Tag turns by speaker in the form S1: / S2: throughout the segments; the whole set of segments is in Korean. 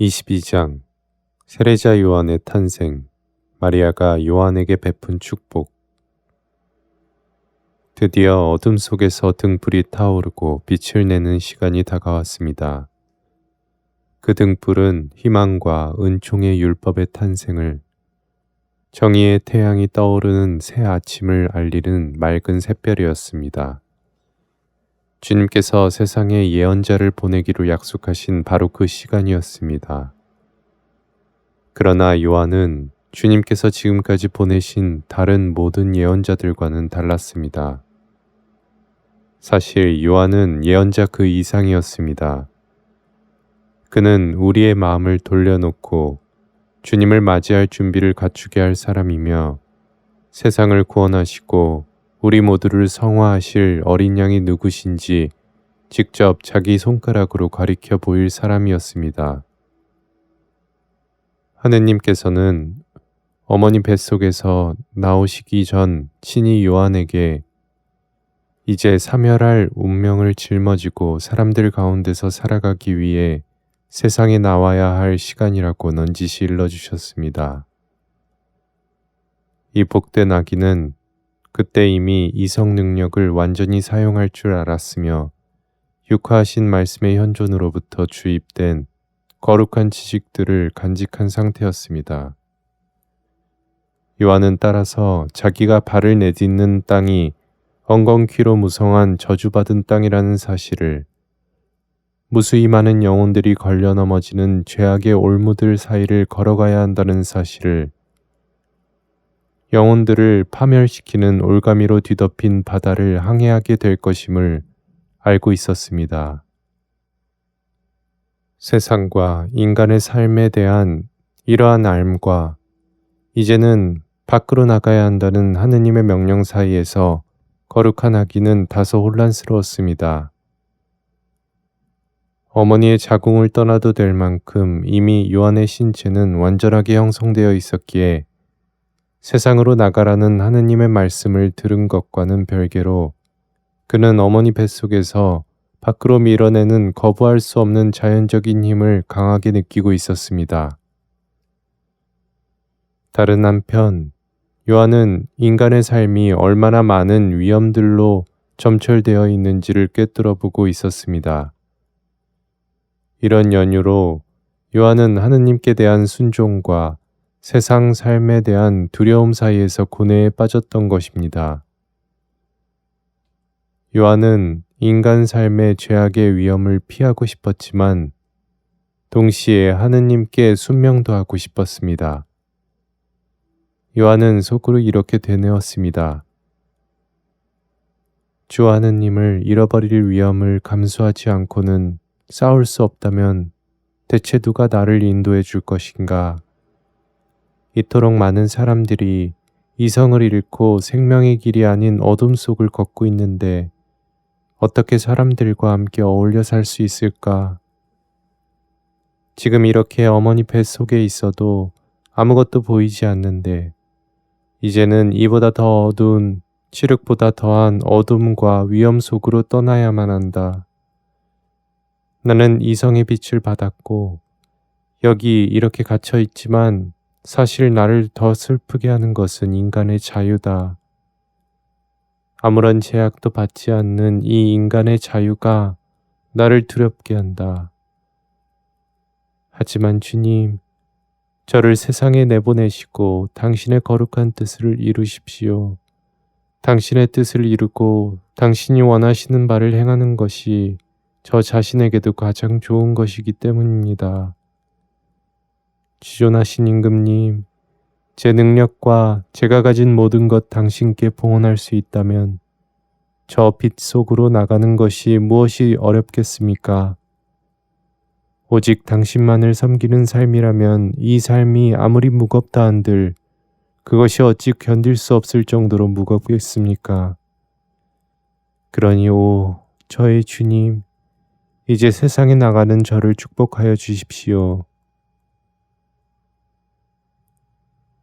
S1: 22장 세례자 요한의 탄생, 마리아가 요한에게 베푼 축복. 드디어 어둠 속에서 등불이 타오르고 빛을 내는 시간이 다가왔습니다. 그 등불은 희망과 은총의 율법의 탄생을, 정의의 태양이 떠오르는 새 아침을 알리는 맑은 샛별이었습니다. 주님께서 세상에 예언자를 보내기로 약속하신 바로 그 시간이었습니다. 그러나 요한은 주님께서 지금까지 보내신 다른 모든 예언자들과는 달랐습니다. 사실 요한은 예언자 그 이상이었습니다. 그는 우리의 마음을 돌려놓고 주님을 맞이할 준비를 갖추게 할 사람이며, 세상을 구원하시고 우리 모두를 성화하실 어린 양이 누구신지 직접 자기 손가락으로 가리켜 보일 사람이었습니다. 하느님께서는 어머니 뱃속에서 나오시기 전 친히 요한에게 이제 사멸할 운명을 짊어지고 사람들 가운데서 살아가기 위해 세상에 나와야 할 시간이라고 넌지시 일러주셨습니다. 이 복된 아기는 그때 이미 이성 능력을 완전히 사용할 줄 알았으며, 육화하신 말씀의 현존으로부터 주입된 거룩한 지식들을 간직한 상태였습니다. 요한은 따라서 자기가 발을 내딛는 땅이 엉겅퀴로 무성한 저주받은 땅이라는 사실을, 무수히 많은 영혼들이 걸려 넘어지는 죄악의 올무들 사이를 걸어가야 한다는 사실을, 영혼들을 파멸시키는 올가미로 뒤덮인 바다를 항해하게 될 것임을 알고 있었습니다. 세상과 인간의 삶에 대한 이러한 알과 이제는 밖으로 나가야 한다는 하느님의 명령 사이에서 거룩한 아기는 다소 혼란스러웠습니다. 어머니의 자궁을 떠나도 될 만큼 이미 요한의 신체는 완전하게 형성되어 있었기에 세상으로 나가라는 하느님의 말씀을 들은 것과는 별개로 그는 어머니 뱃속에서 밖으로 밀어내는 거부할 수 없는 자연적인 힘을 강하게 느끼고 있었습니다. 다른 한편 요한은 인간의 삶이 얼마나 많은 위험들로 점철되어 있는지를 꿰뚫어 보고 있었습니다. 이런 연유로 요한은 하느님께 대한 순종과 세상 삶에 대한 두려움 사이에서 고뇌에 빠졌던 것입니다. 요한은 인간 삶의 죄악의 위험을 피하고 싶었지만 동시에 하느님께 순명도 하고 싶었습니다. 요한은 속으로 이렇게 되뇌었습니다. 주 하느님을 잃어버릴 위험을 감수하지 않고는 싸울 수 없다면 대체 누가 나를 인도해 줄 것인가? 이토록 많은 사람들이 이성을 잃고 생명의 길이 아닌 어둠 속을 걷고 있는데 어떻게 사람들과 함께 어울려 살 수 있을까? 지금 이렇게 어머니 뱃속에 있어도 아무것도 보이지 않는데 이제는 이보다 더 어두운, 칠흑보다 더한 어둠과 위험 속으로 떠나야만 한다. 나는 이성의 빛을 받았고 여기 이렇게 갇혀 있지만 사실 나를 더 슬프게 하는 것은 인간의 자유다. 아무런 제약도 받지 않는 이 인간의 자유가 나를 두렵게 한다. 하지만 주님, 저를 세상에 내보내시고 당신의 거룩한 뜻을 이루십시오. 당신의 뜻을 이루고 당신이 원하시는 바를 행하는 것이 저 자신에게도 가장 좋은 것이기 때문입니다. 지존하신 임금님, 제 능력과 제가 가진 모든 것 당신께 봉헌할 수 있다면 저 빛 속으로 나가는 것이 무엇이 어렵겠습니까? 오직 당신만을 섬기는 삶이라면 이 삶이 아무리 무겁다 한들 그것이 어찌 견딜 수 없을 정도로 무겁겠습니까? 그러니 저의 주님, 이제 세상에 나가는 저를 축복하여 주십시오.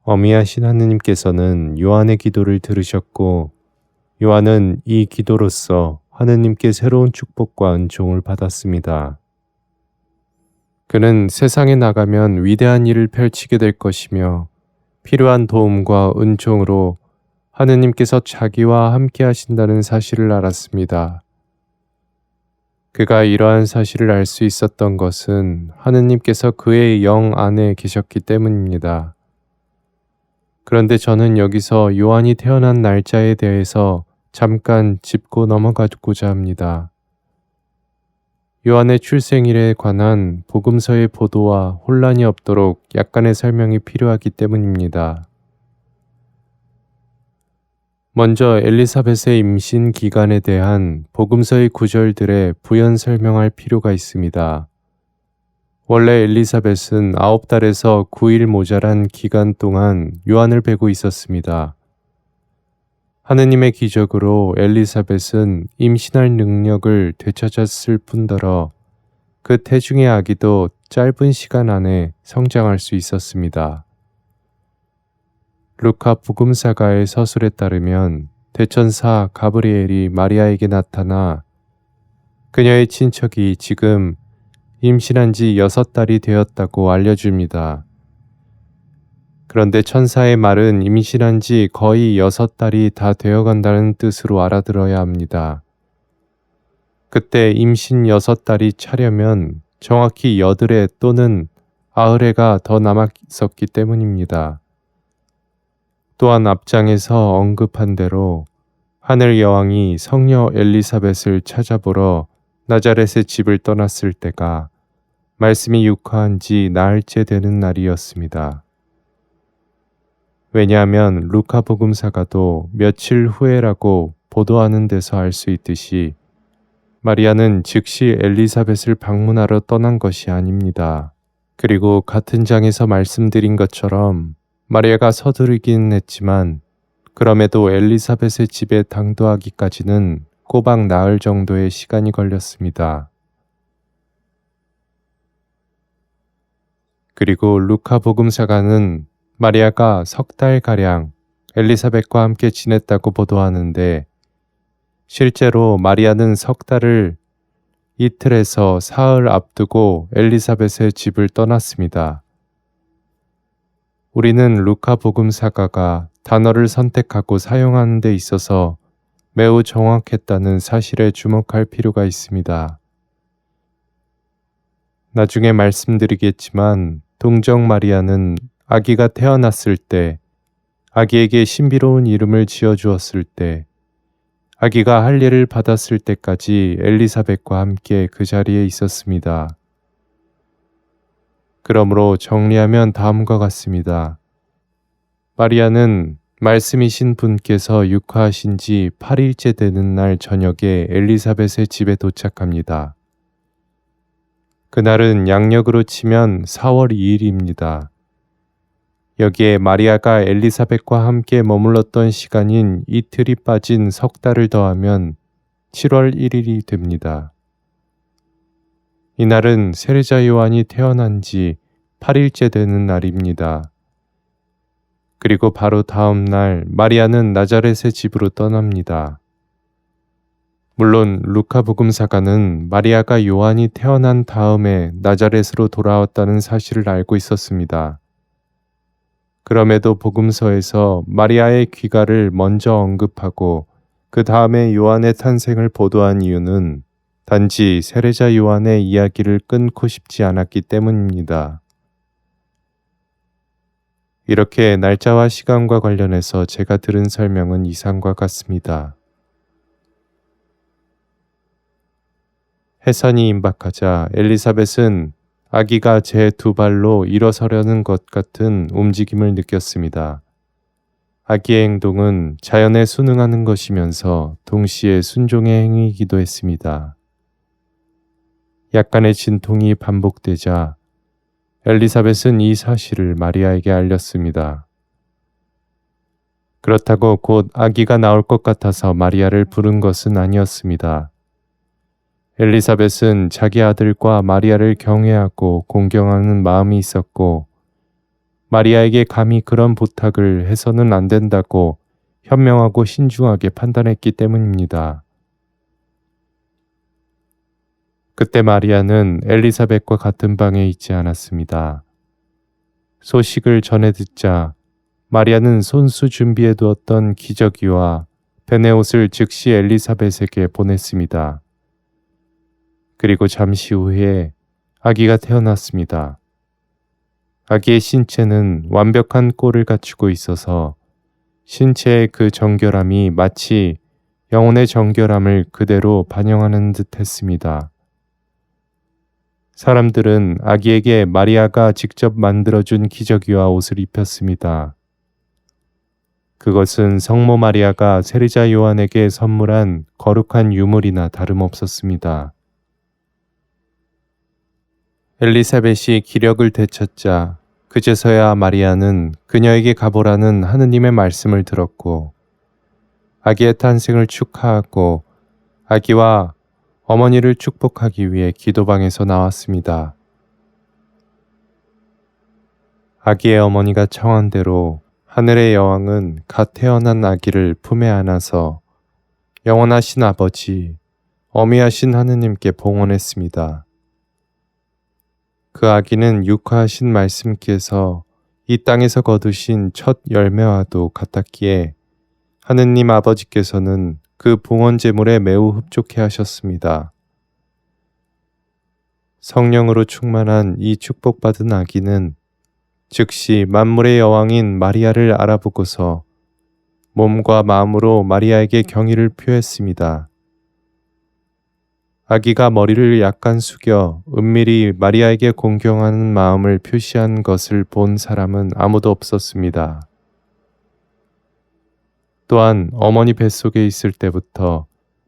S1: 어미하신 하느님께서는 요한의 기도를 들으셨고 요한은 이 기도로써 하느님께 새로운 축복과 은총을 받았습니다. 그는 세상에 나가면 위대한 일을 펼치게 될 것이며 필요한 도움과 은총으로 하느님께서 자기와 함께 하신다는 사실을 알았습니다. 그가 이러한 사실을 알 수 있었던 것은 하느님께서 그의 영 안에 계셨기 때문입니다. 그런데 저는 여기서 요한이 태어난 날짜에 대해서 잠깐 짚고 넘어가고자 합니다. 요한의 출생일에 관한 복음서의 보도와 혼란이 없도록 약간의 설명이 필요하기 때문입니다. 먼저 엘리사벳의 임신 기간에 대한 복음서의 구절들에 부연 설명할 필요가 있습니다. 원래 엘리사벳은 9달에서 9일 모자란 기간 동안 요한을 베고 있었습니다. 하느님의 기적으로 엘리사벳은 임신할 능력을 되찾았을 뿐더러 그 태중의 아기도 짧은 시간 안에 성장할 수 있었습니다. 루카 복음사가의 서술에 따르면 대천사 가브리엘이 마리아에게 나타나 그녀의 친척이 지금 임신한 지 6달이 되었다고 알려줍니다. 그런데 천사의 말은 임신한 지 거의 6달이 다 되어간다는 뜻으로 알아들어야 합니다. 그때 임신 6달이 차려면 정확히 8해 또는 90해가 더 남아 있었기 때문입니다. 또한 앞장에서 언급한 대로 하늘 여왕이 성녀 엘리사벳을 찾아보러 나자렛의 집을 떠났을 때가 말씀이 육화한 지 나흘째 되는 날이었습니다. 왜냐하면 루카 복음사가도 며칠 후에라고 보도하는 데서 알 수 있듯이 마리아는 즉시 엘리사벳을 방문하러 떠난 것이 아닙니다. 그리고 같은 장에서 말씀드린 것처럼 마리아가 서두르긴 했지만 그럼에도 엘리사벳의 집에 당도하기까지는 꼬박 나흘 정도의 시간이 걸렸습니다. 그리고 루카 복음사가는 마리아가 3달가량 엘리사벳과 함께 지냈다고 보도하는데 실제로 마리아는 3달을 이틀에서 사흘 앞두고 엘리사벳의 집을 떠났습니다. 우리는 루카 복음사가가 단어를 선택하고 사용하는 데 있어서 매우 정확했다는 사실에 주목할 필요가 있습니다. 나중에 말씀드리겠지만 동정 마리아는 아기가 태어났을 때, 아기에게 신비로운 이름을 지어주었을 때, 아기가 할례를 받았을 때까지 엘리사벳과 함께 그 자리에 있었습니다. 그러므로 정리하면 다음과 같습니다. 마리아는 말씀이신 분께서 육화하신 지 8일째 되는 날 저녁에 엘리사벳의 집에 도착합니다. 그날은 양력으로 치면 4월 2일입니다. 여기에 마리아가 엘리사벳과 함께 머물렀던 시간인 이틀이 빠진 3달을 더하면 7월 1일이 됩니다. 이날은 세례자 요한이 태어난 지 8일째 되는 날입니다. 그리고 바로 다음 날 마리아는 나자렛의 집으로 떠납니다. 물론 루카 복음사가는 마리아가 요한이 태어난 다음에 나자렛으로 돌아왔다는 사실을 알고 있었습니다. 그럼에도 복음서에서 마리아의 귀가를 먼저 언급하고 그 다음에 요한의 탄생을 보도한 이유는 단지 세례자 요한의 이야기를 끊고 싶지 않았기 때문입니다. 이렇게 날짜와 시간과 관련해서 제가 들은 설명은 이상과 같습니다. 해산이 임박하자 엘리사벳은 아기가 제 2발로 일어서려는 것 같은 움직임을 느꼈습니다. 아기의 행동은 자연에 순응하는 것이면서 동시에 순종의 행위이기도 했습니다. 약간의 진통이 반복되자 엘리사벳은 이 사실을 마리아에게 알렸습니다. 그렇다고 곧 아기가 나올 것 같아서 마리아를 부른 것은 아니었습니다. 엘리사벳은 자기 아들과 마리아를 경외하고 공경하는 마음이 있었고 마리아에게 감히 그런 부탁을 해서는 안 된다고 현명하고 신중하게 판단했기 때문입니다. 그때 마리아는 엘리사벳과 같은 방에 있지 않았습니다. 소식을 전해 듣자 마리아는 손수 준비해 두었던 기저귀와 베네 옷을 즉시 엘리사벳에게 보냈습니다. 그리고 잠시 후에 아기가 태어났습니다. 아기의 신체는 완벽한 꼴을 갖추고 있어서 신체의 그 정결함이 마치 영혼의 정결함을 그대로 반영하는 듯 했습니다. 사람들은 아기에게 마리아가 직접 만들어준 기저귀와 옷을 입혔습니다. 그것은 성모 마리아가 세리자 요한에게 선물한 거룩한 유물이나 다름없었습니다. 엘리사벳이 기력을 되찾자 그제서야 마리아는 그녀에게 가보라는 하느님의 말씀을 들었고 아기의 탄생을 축하하고 아기와 어머니를 축복하기 위해 기도방에서 나왔습니다. 아기의 어머니가 청한 대로 하늘의 여왕은 갓 태어난 아기를 품에 안아서 영원하신 아버지, 어미하신 하느님께 봉헌했습니다. 그 아기는 육화하신 말씀께서 이 땅에서 거두신 첫 열매와도 같았기에 하느님 아버지께서는 그 봉헌 제물에 매우 흡족해 하셨습니다. 성령으로 충만한 이 축복받은 아기는 즉시 만물의 여왕인 마리아를 알아보고서 몸과 마음으로 마리아에게 경의를 표했습니다. 아기가 머리를 약간 숙여 은밀히 마리아에게 공경하는 마음을 표시한 것을 본 사람은 아무도 없었습니다. 또한 어머니 뱃속에 있을 때부터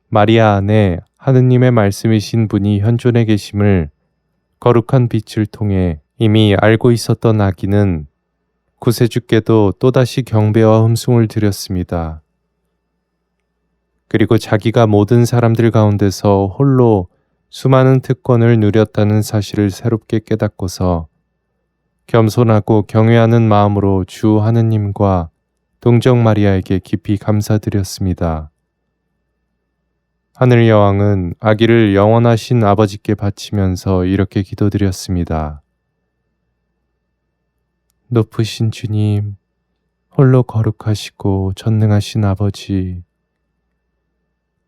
S1: 마리아 안에 하느님의 말씀이신 분이 현존해 계심을 거룩한 빛을 통해 이미 알고 있었던 아기는 구세주께도 또다시 경배와 흠숭을 드렸습니다. 그리고 자기가 모든 사람들 가운데서 홀로 수많은 특권을 누렸다는 사실을 새롭게 깨닫고서 겸손하고 경외하는 마음으로 주 하느님과 동정 마리아에게 깊이 감사드렸습니다. 하늘 여왕은 아기를 영원하신 아버지께 바치면서 이렇게 기도드렸습니다. 높으신 주님, 홀로 거룩하시고 전능하신 아버지,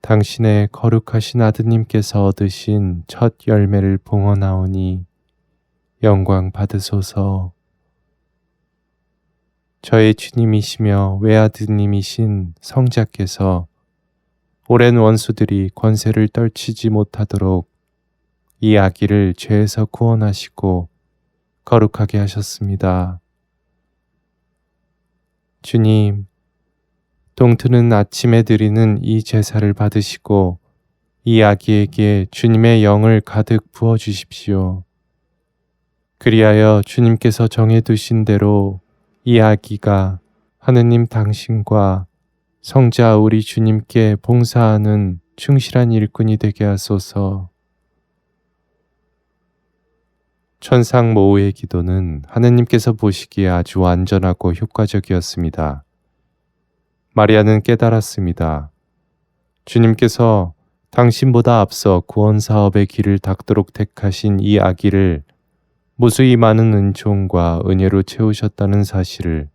S1: 당신의 거룩하신 아드님께서 얻으신 첫 열매를 봉헌하오니 영광 받으소서. 저의 주님이시며 외아드님이신 성자께서 오랜 원수들이 권세를 떨치지 못하도록 이 아기를 죄에서 구원하시고 거룩하게 하셨습니다. 주님, 동트는 아침에 드리는 이 제사를 받으시고 이 아기에게 주님의 영을 가득 부어주십시오. 그리하여 주님께서 정해두신 대로 이 아기가 하느님 당신과 성자 우리 주님께 봉사하는 충실한 일꾼이 되게 하소서. 천상 모후의 기도는 하느님께서 보시기에 아주 안전하고 효과적이었습니다. 마리아는 깨달았습니다. 주님께서 당신보다 앞서 구원 사업의 길을 닦도록 택하신 이 아기를 무수히 많은 은총과 은혜로 채우셨다는 사실을,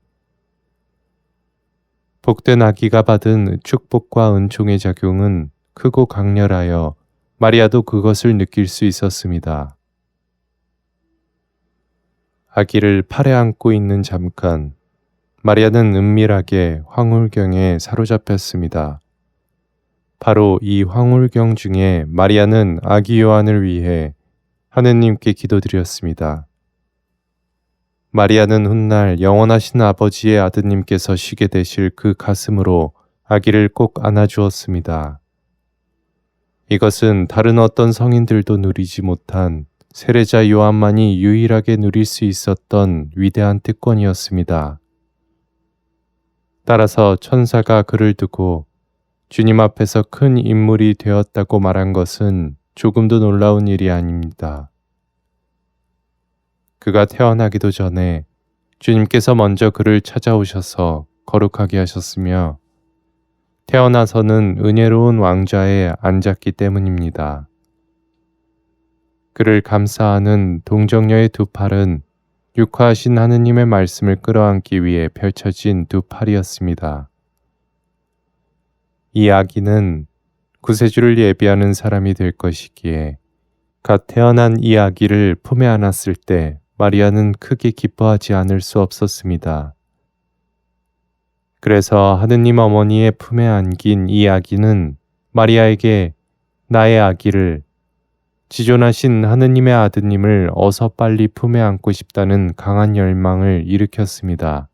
S1: 복된 아기가 받은 축복과 은총의 작용은 크고 강렬하여 마리아도 그것을 느낄 수 있었습니다. 아기를 팔에 안고 있는 잠깐, 마리아는 은밀하게 황홀경에 사로잡혔습니다. 바로 이 황홀경 중에 마리아는 아기 요한을 위해 하느님께 기도드렸습니다. 마리아는 훗날 영원하신 아버지의 아드님께서 쉬게 되실 그 가슴으로 아기를 꼭 안아주었습니다. 이것은 다른 어떤 성인들도 누리지 못한 세례자 요한만이 유일하게 누릴 수 있었던 위대한 특권이었습니다. 따라서 천사가 그를 두고 주님 앞에서 큰 인물이 되었다고 말한 것은 조금도 놀라운 일이 아닙니다. 그가 태어나기도 전에 주님께서 먼저 그를 찾아오셔서 거룩하게 하셨으며 태어나서는 은혜로운 왕좌에 앉았기 때문입니다. 그를 감싸하는 동정녀의 두 팔은 육화하신 하느님의 말씀을 끌어안기 위해 펼쳐진 두 팔이었습니다. 이 아기는 구세주를 예비하는 사람이 될 것이기에 갓 태어난 이 아기를 품에 안았을 때 마리아는 크게 기뻐하지 않을 수 없었습니다. 그래서 하느님 어머니의 품에 안긴 이 아기는 마리아에게 나의 아기를, 지존하신 하느님의 아드님을 어서 빨리 품에 안고 싶다는 강한 열망을 일으켰습니다.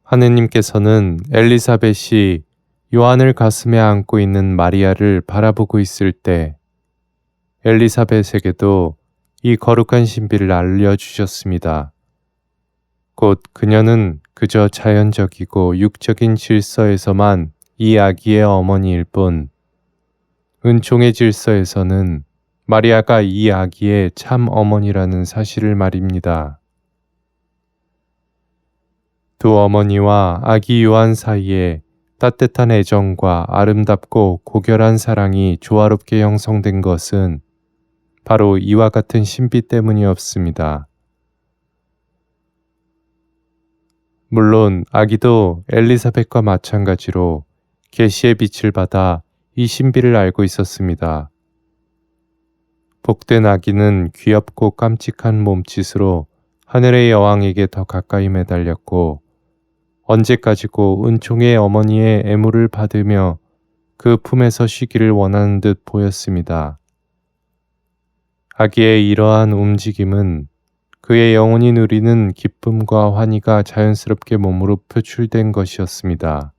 S1: 하느님께서는 엘리사벳이 요한을 가슴에 안고 있는 마리아를 바라보고 있을 때 엘리사벳에게도 이 거룩한 신비를 알려주셨습니다. 곧 그녀는 그저 자연적이고 육적인 질서에서만 이 아기의 어머니일 뿐, 은총의 질서에서는 마리아가 이 아기의 참 어머니라는 사실을 말입니다. 두 어머니와 아기 요한 사이에 따뜻한 애정과 아름답고 고결한 사랑이 조화롭게 형성된 것은 바로 이와 같은 신비 때문이었습니다. 물론 아기도 엘리사벳과 마찬가지로 계시의 빛을 받아 이 신비를 알고 있었습니다. 복된 아기는 귀엽고 깜찍한 몸짓으로 하늘의 여왕에게 더 가까이 매달렸고, 언제까지고 은총의 어머니의 애무를 받으며 그 품에서 쉬기를 원하는 듯 보였습니다. 아기의 이러한 움직임은 그의 영혼이 누리는 기쁨과 환희가 자연스럽게 몸으로 표출된 것이었습니다.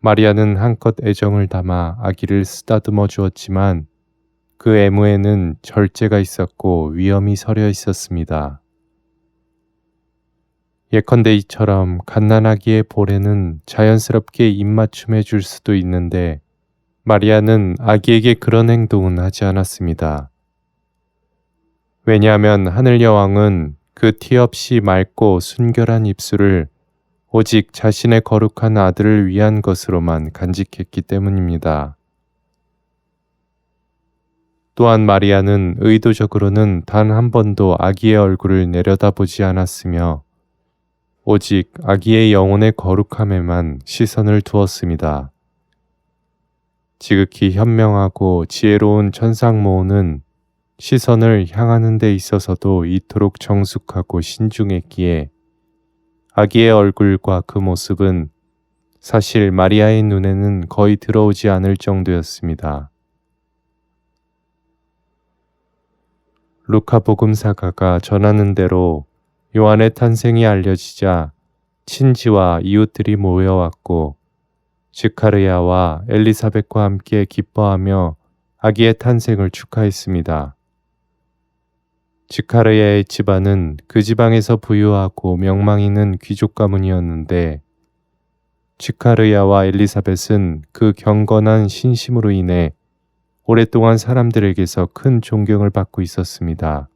S1: 마리아는 한껏 애정을 담아 아기를 쓰다듬어 주었지만 그 애무에는 절제가 있었고 위험이 서려 있었습니다. 예컨대 이처럼 갓난아기의 볼에는 자연스럽게 입맞춤해 줄 수도 있는데 마리아는 아기에게 그런 행동은 하지 않았습니다. 왜냐하면 하늘 여왕은 그 티 없이 맑고 순결한 입술을 오직 자신의 거룩한 아들을 위한 것으로만 간직했기 때문입니다. 또한 마리아는 의도적으로는 단 한 번도 아기의 얼굴을 내려다보지 않았으며 오직 아기의 영혼의 거룩함에만 시선을 두었습니다. 지극히 현명하고 지혜로운 천상모호는 시선을 향하는 데 있어서도 이토록 정숙하고 신중했기에 아기의 얼굴과 그 모습은 사실 마리아의 눈에는 거의 들어오지 않을 정도였습니다. 루카 복음사가가 전하는 대로 요한의 탄생이 알려지자 친지와 이웃들이 모여왔고 지카르야와 엘리사벳과 함께 기뻐하며 아기의 탄생을 축하했습니다. 지카르야의 집안은 그 지방에서 부유하고 명망 있는 귀족 가문이었는데 지카르야와 엘리사벳은 그 경건한 신심으로 인해 오랫동안 사람들에게서 큰 존경을 받고 있었습니다.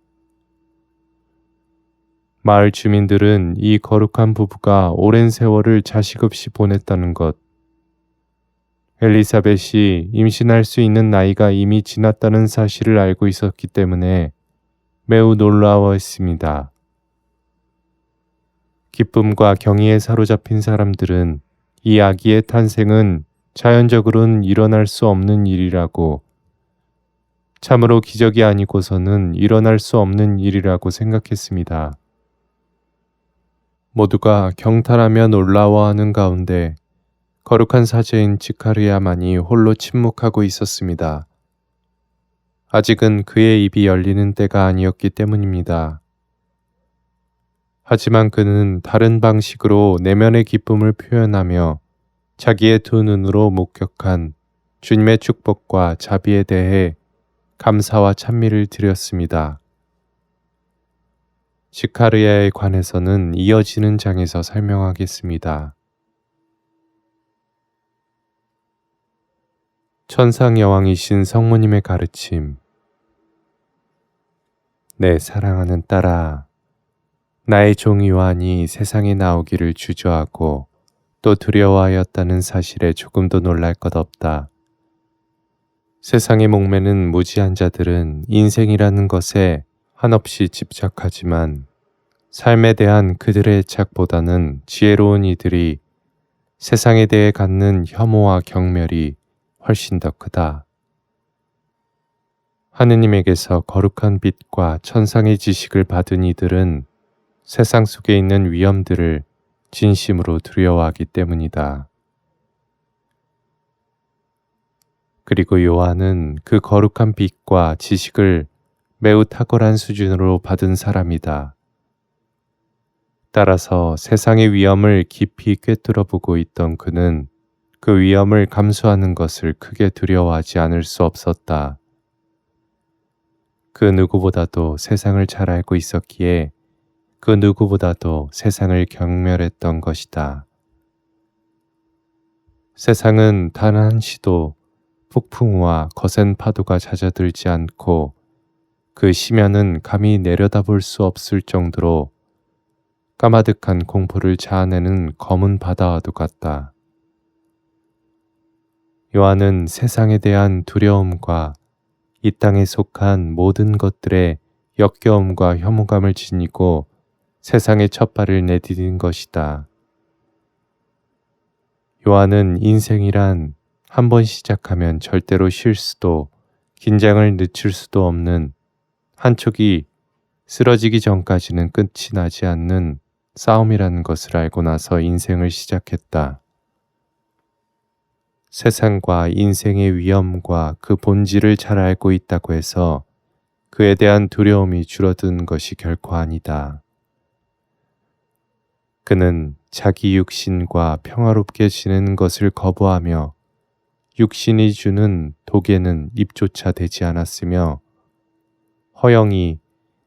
S1: 마을 주민들은 이 거룩한 부부가 오랜 세월을 자식 없이 보냈다는 것, 엘리사벳이 임신할 수 있는 나이가 이미 지났다는 사실을 알고 있었기 때문에 매우 놀라워했습니다. 기쁨과 경의에 사로잡힌 사람들은 이 아기의 탄생은 자연적으로는 일어날 수 없는 일이라고, 참으로 기적이 아니고서는 일어날 수 없는 일이라고 생각했습니다. 모두가 경탄하며 놀라워하는 가운데 거룩한 사제인 지카르야만이 홀로 침묵하고 있었습니다. 아직은 그의 입이 열리는 때가 아니었기 때문입니다. 하지만 그는 다른 방식으로 내면의 기쁨을 표현하며 자기의 두 눈으로 목격한 주님의 축복과 자비에 대해 감사와 찬미를 드렸습니다. 지카르야에 관해서는 이어지는 장에서 설명하겠습니다. 천상 여왕이신 성모님의 가르침. 내 사랑하는 딸아, 나의 종 요한이 세상에 나오기를 주저하고 또 두려워하였다는 사실에 조금도 놀랄 것 없다. 세상의 목매는 무지한 자들은 인생이라는 것에 한없이 집착하지만 삶에 대한 그들의 애착보다는 지혜로운 이들이 세상에 대해 갖는 혐오와 경멸이 훨씬 더 크다. 하느님에게서 거룩한 빛과 천상의 지식을 받은 이들은 세상 속에 있는 위험들을 진심으로 두려워하기 때문이다. 그리고 요한은 그 거룩한 빛과 지식을 매우 탁월한 수준으로 받은 사람이다. 따라서 세상의 위험을 깊이 꿰뚫어 보고 있던 그는 그 위험을 감수하는 것을 크게 두려워하지 않을 수 없었다. 그 누구보다도 세상을 잘 알고 있었기에 그 누구보다도 세상을 경멸했던 것이다. 세상은 단 한시도 폭풍우와 거센 파도가 잦아들지 않고 그 심연은 감히 내려다볼 수 없을 정도로 까마득한 공포를 자아내는 검은 바다와도 같다. 요한은 세상에 대한 두려움과 이 땅에 속한 모든 것들의 역겨움과 혐오감을 지니고 세상의 첫발을 내디딘 것이다. 요한은 인생이란 한 번 시작하면 절대로 쉴 수도 긴장을 늦출 수도 없는 한쪽이 쓰러지기 전까지는 끝이 나지 않는 싸움이라는 것을 알고 나서 인생을 시작했다. 세상과 인생의 위험과 그 본질을 잘 알고 있다고 해서 그에 대한 두려움이 줄어든 것이 결코 아니다. 그는 자기 육신과 평화롭게 지내는 것을 거부하며 육신이 주는 독에는 입조차 대지 않았으며 허영이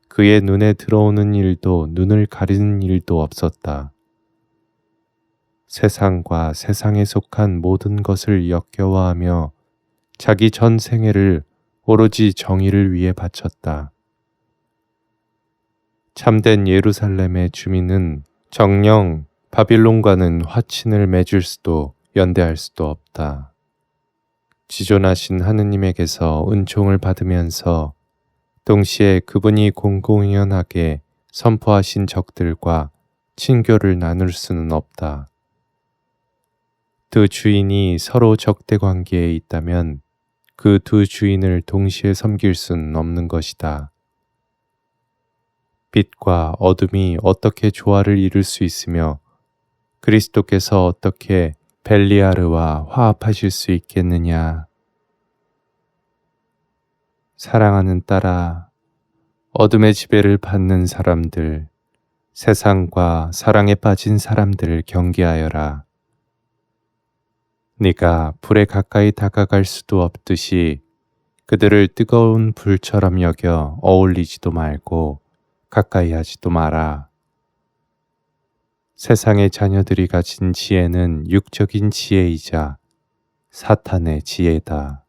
S1: 그의 눈에 들어오는 일도 눈을 가리는 일도 없었다. 세상과 세상에 속한 모든 것을 역겨워하며 자기 전 생애를 오로지 정의를 위해 바쳤다. 참된 예루살렘의 주민은 정녕 바빌론과는 화친을 맺을 수도 연대할 수도 없다. 지존하신 하느님에게서 은총을 받으면서 동시에 그분이 공공연하게 선포하신 적들과 친교를 나눌 수는 없다. 두 주인이 서로 적대 관계에 있다면 그 두 주인을 동시에 섬길 수는 없는 것이다. 빛과 어둠이 어떻게 조화를 이룰 수 있으며 그리스도께서 어떻게 벨리아르와 화합하실 수 있겠느냐. 사랑하는 딸아, 어둠의 지배를 받는 사람들, 세상과 사랑에 빠진 사람들을 경계하여라. 네가 불에 가까이 다가갈 수도 없듯이 그들을 뜨거운 불처럼 여겨 어울리지도 말고 가까이 하지도 마라. 세상의 자녀들이 가진 지혜는 육적인 지혜이자 사탄의 지혜다.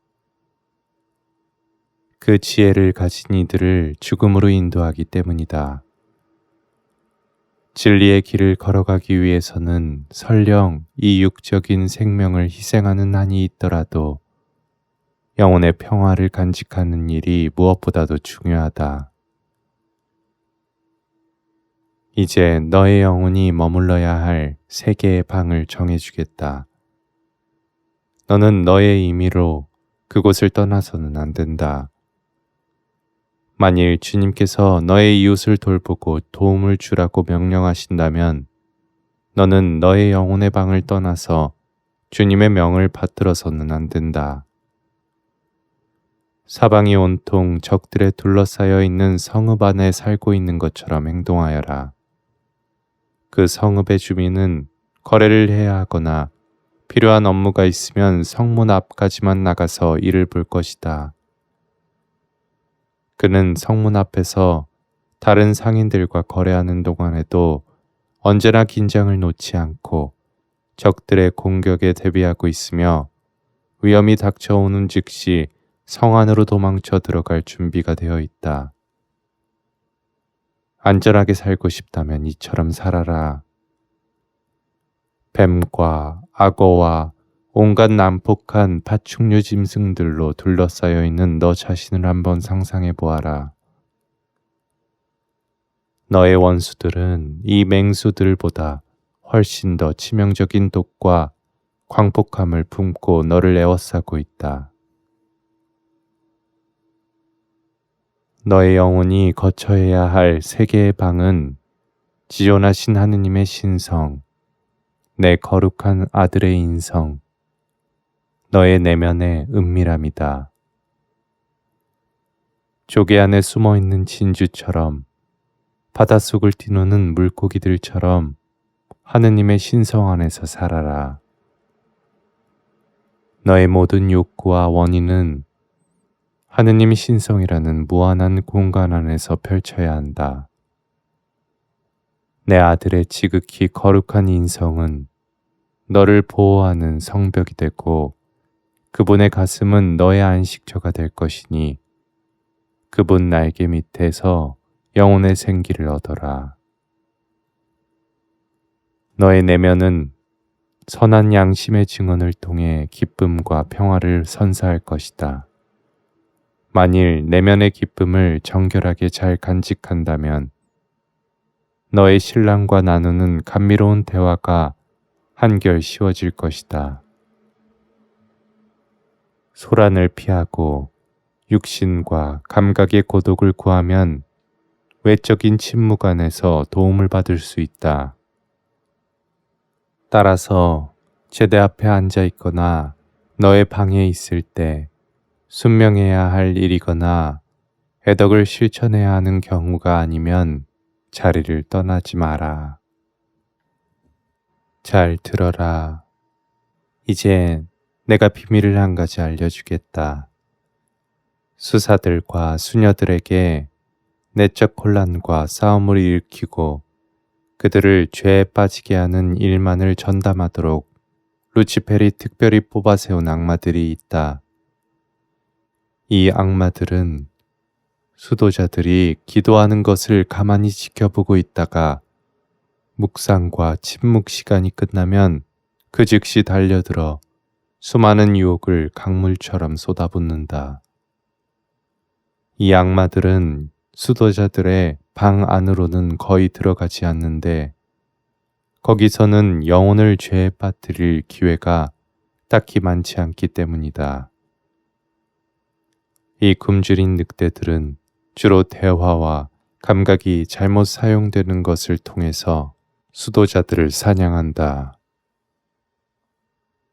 S1: 그 지혜를 가진 이들을 죽음으로 인도하기 때문이다. 진리의 길을 걸어가기 위해서는 설령 이 육적인 생명을 희생하는 한이 있더라도 영혼의 평화를 간직하는 일이 무엇보다도 중요하다. 이제 너의 영혼이 머물러야 할 세 개의 방을 정해주겠다. 너는 너의 임의로 그곳을 떠나서는 안 된다. 만일 주님께서 너의 이웃을 돌보고 도움을 주라고 명령하신다면 너는 너의 영혼의 방을 떠나서 주님의 명을 받들어서는 안 된다. 사방이 온통 적들에 둘러싸여 있는 성읍 안에 살고 있는 것처럼 행동하여라. 그 성읍의 주민은 거래를 해야 하거나 필요한 업무가 있으면 성문 앞까지만 나가서 일을 볼 것이다. 그는 성문 앞에서 다른 상인들과 거래하는 동안에도 언제나 긴장을 놓지 않고 적들의 공격에 대비하고 있으며 위험이 닥쳐오는 즉시 성 안으로 도망쳐 들어갈 준비가 되어 있다. 안전하게 살고 싶다면 이처럼 살아라. 뱀과 악어와 온갖 난폭한 파충류 짐승들로 둘러싸여 있는 너 자신을 한번 상상해 보아라. 너의 원수들은 이 맹수들보다 훨씬 더 치명적인 독과 광폭함을 품고 너를 에워싸고 있다. 너의 영혼이 거쳐야 할 세계의 방은 지존하신 하느님의 신성, 내 거룩한 아들의 인성, 너의 내면의 은밀함이다. 조개 안에 숨어있는 진주처럼, 바닷속을 뛰노는 물고기들처럼 하느님의 신성 안에서 살아라. 너의 모든 욕구와 원인은 하느님 신성이라는 무한한 공간 안에서 펼쳐야 한다. 내 아들의 지극히 거룩한 인성은 너를 보호하는 성벽이 되고 그분의 가슴은 너의 안식처가 될 것이니 그분 날개 밑에서 영혼의 생기를 얻어라. 너의 내면은 선한 양심의 증언을 통해 기쁨과 평화를 선사할 것이다. 만일 내면의 기쁨을 정결하게 잘 간직한다면 너의 신랑과 나누는 감미로운 대화가 한결 쉬워질 것이다. 소란을 피하고 육신과 감각의 고독을 구하면 외적인 침묵 안에서 도움을 받을 수 있다. 따라서 제대 앞에 앉아 있거나 너의 방에 있을 때 순명해야 할 일이거나 애덕을 실천해야 하는 경우가 아니면 자리를 떠나지 마라. 잘 들어라. 이제 내가 비밀을 한 가지 알려주겠다. 수사들과 수녀들에게 내적 혼란과 싸움을 일으키고 그들을 죄에 빠지게 하는 일만을 전담하도록 루치펠이 특별히 뽑아세운 악마들이 있다. 이 악마들은 수도자들이 기도하는 것을 가만히 지켜보고 있다가 묵상과 침묵 시간이 끝나면 그 즉시 달려들어 수많은 유혹을 강물처럼 쏟아붓는다. 이 악마들은 수도자들의 방 안으로는 거의 들어가지 않는데 거기서는 영혼을 죄에 빠뜨릴 기회가 딱히 많지 않기 때문이다. 이 굶주린 늑대들은 주로 대화와 감각이 잘못 사용되는 것을 통해서 수도자들을 사냥한다.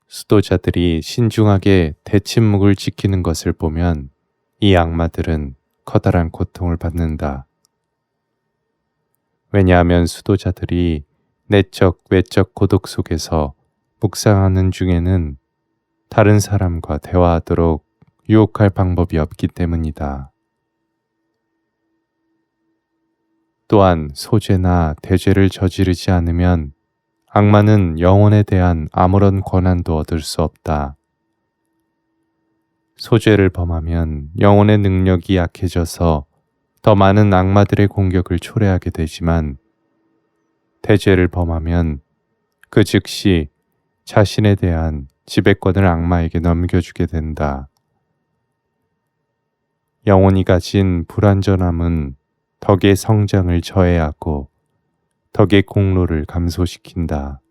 S1: 수도자들이 신중하게 대침묵을 지키는 것을 보면 이 악마들은 커다란 고통을 받는다. 왜냐하면 수도자들이 내적, 외적 고독 속에서 묵상하는 중에는 다른 사람과 대화하도록 유혹할 방법이 없기 때문이다. 또한 소죄나 대죄를 저지르지 않으면 악마는 영혼에 대한 아무런 권한도 얻을 수 없다. 소죄를 범하면 영혼의 능력이 약해져서 더 많은 악마들의 공격을 초래하게 되지만 대죄를 범하면 그 즉시 자신에 대한 지배권을 악마에게 넘겨주게 된다. 영혼이 가진 불완전함은 덕의 성장을 저해하고 덕의 공로를 감소시킨다.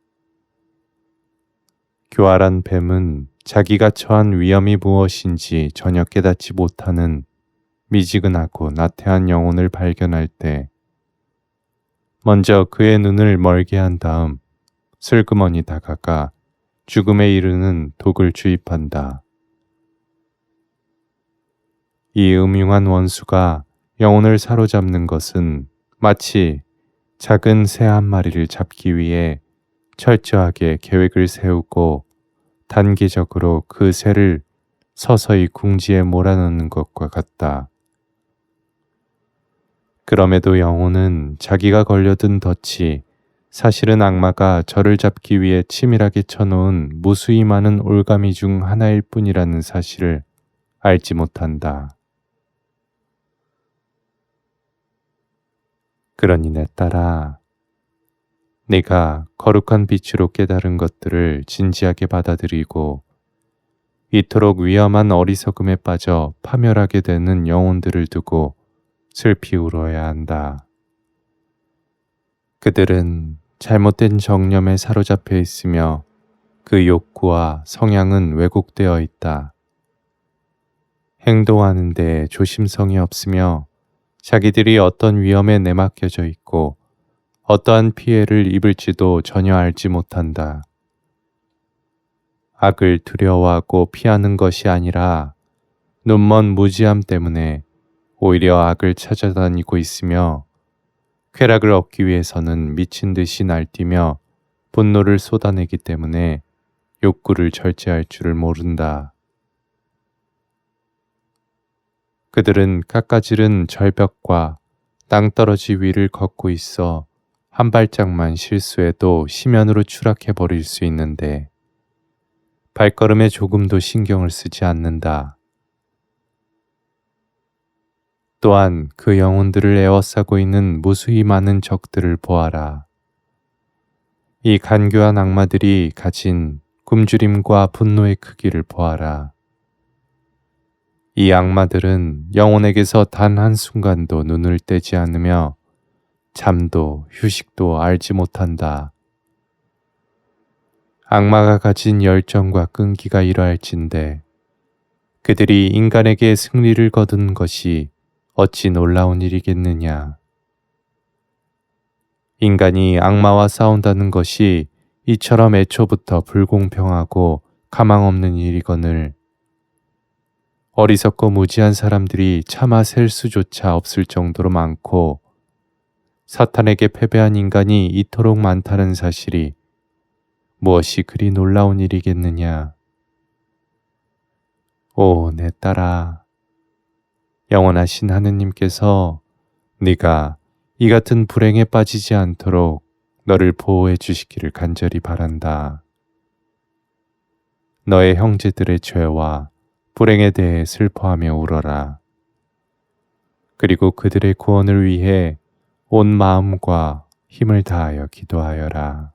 S1: 교활한 뱀은 자기가 처한 위험이 무엇인지 전혀 깨닫지 못하는 미지근하고 나태한 영혼을 발견할 때 먼저 그의 눈을 멀게 한 다음 슬그머니 다가가 죽음에 이르는 독을 주입한다. 이 음흉한 원수가 영혼을 사로잡는 것은 마치 작은 새 한 마리를 잡기 위해 철저하게 계획을 세우고 단계적으로 그 새를 서서히 궁지에 몰아넣는 것과 같다. 그럼에도 영혼은 자기가 걸려든 덫이 사실은 악마가 저를 잡기 위해 치밀하게 쳐놓은 무수히 많은 올가미 중 하나일 뿐이라는 사실을 알지 못한다. 그러니 내 딸아, 네가 거룩한 빛으로 깨달은 것들을 진지하게 받아들이고 이토록 위험한 어리석음에 빠져 파멸하게 되는 영혼들을 두고 슬피 울어야 한다. 그들은 잘못된 정념에 사로잡혀 있으며 그 욕구와 성향은 왜곡되어 있다. 행동하는 데 조심성이 없으며 자기들이 어떤 위험에 내맡겨져 있고 어떠한 피해를 입을지도 전혀 알지 못한다. 악을 두려워하고 피하는 것이 아니라 눈먼 무지함 때문에 오히려 악을 찾아다니고 있으며 쾌락을 얻기 위해서는 미친 듯이 날뛰며 분노를 쏟아내기 때문에 욕구를 절제할 줄을 모른다. 그들은 깎아지른 절벽과 낭떠러지 위를 걷고 있어 한 발짝만 실수해도 심연으로 추락해 버릴 수 있는데 발걸음에 조금도 신경을 쓰지 않는다. 또한 그 영혼들을 에워싸고 있는 무수히 많은 적들을 보아라. 이 간교한 악마들이 가진 굶주림과 분노의 크기를 보아라. 이 악마들은 영혼에게서 단 한순간도 눈을 떼지 않으며 잠도 휴식도 알지 못한다. 악마가 가진 열정과 끈기가 이러할진대 그들이 인간에게 승리를 거둔 것이 어찌 놀라운 일이겠느냐. 인간이 악마와 싸운다는 것이 이처럼 애초부터 불공평하고 가망 없는 일이거늘 어리석고 무지한 사람들이 차마 셀 수조차 없을 정도로 많고 사탄에게 패배한 인간이 이토록 많다는 사실이 무엇이 그리 놀라운 일이겠느냐. 오, 내 딸아, 영원하신 하느님께서 네가 이 같은 불행에 빠지지 않도록 너를 보호해 주시기를 간절히 바란다. 너의 형제들의 죄와 불행에 대해 슬퍼하며 울어라. 그리고 그들의 구원을 위해 온 마음과 힘을 다하여 기도하여라.